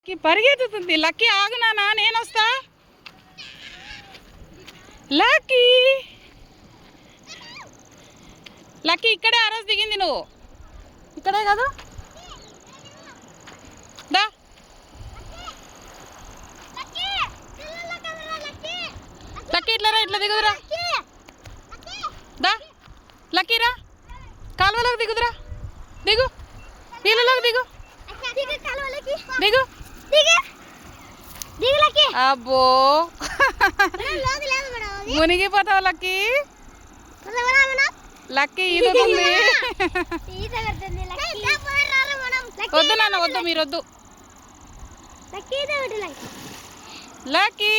Lucky పరిగెత్తుతుంది. Lucky ఆగునానా, నేను వస్తా. Lucky lucky ఇక్కడే ఆ రోజు దిగింది, నువ్వు ఇక్కడే కదా. దా లక్కీ ఇట్లా రా, ఇట్లా దిగుదురా. దా లక్కీ రా, కాలువలోకి దిగుదురా. దిగు, నీళ్ళలోకి దిగు, దిగు. అబ్బో మునిగిపోతావు లక్కీ. లక్కీ ఈదుతుంది. వద్దు నాన్న, వద్దు, మీరు వద్దు. Lucky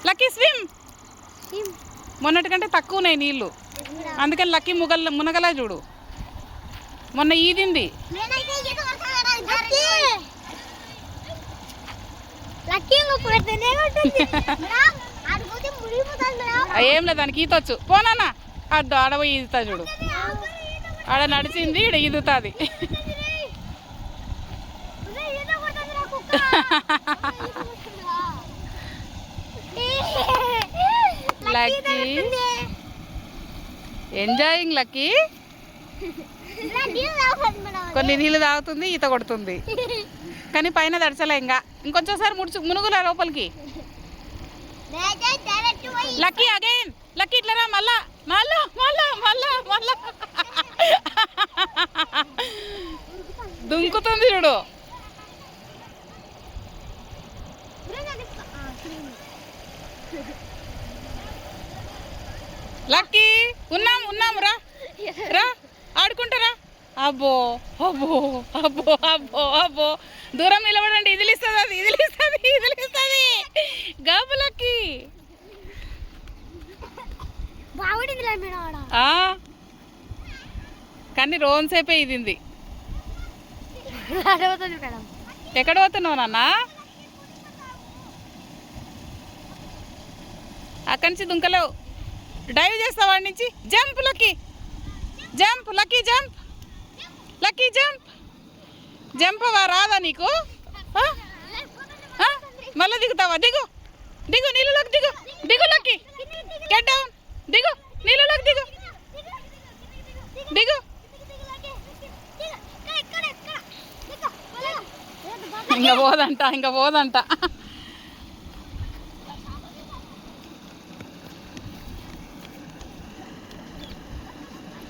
lucky swim. మొన్నటికంటే తక్కువ ఉన్నాయి నీళ్ళు, అందుకని లక్కీ మునగలా చూడు. మొన్న ఈదింది. ఏం లేదు, దానికి ఈతొచ్చు. పోనా అద్దు, ఆడపోయి ఈదుతా చూడు. ఆడ నడిచింది, ఈడ ఈదుతుంది. Lucky enjoying. లక్కీ కొన్ని నీళ్ళు తాగుతుంది, ఈత కొడుతుంది, కానీ పైన దడచలే. ఇంకొంచెంసారి మునుగులా లోపలికి. Lucky again. లక్కీ ఇట్లా రా, మళ్ళా మళ్ళా మళ్ళా మళ్ళా మళ్ళా దుంకుతుంది చూడు. లక్కీ ఉన్నాం ఉన్నాం, రా రా, ఆడుకుంటారా. అబ్బో అబ్బో అబ్బో అబ్బో అబ్బో, దూరం నిలబడండి. ఇదిలిస్తుంది, అది ఇదిలిస్తుంది, ఇదిలిస్తుంది. గాబు లక్కీ. కానీ రోజుసేపే ఇదింది. ఎక్కడ పోతున్నావు నాన్న? అక్కడి నుంచి దుంకలేవు, డైవ్ చేస్తావు వాడి నుంచి. Jump lucky, jump lucky, jump lucky, jump. Jump రాదా నీకు? మళ్ళీ దిగుతావా? దిగు దిగు, నీళ్ళలోకి దిగు, దిగు లక్కీ. గెట్ డౌన్, దిగు, నీళ్ళలోకి దిగు, దిగు. ఇంకా పోదంట, ఇంకా పోదంట.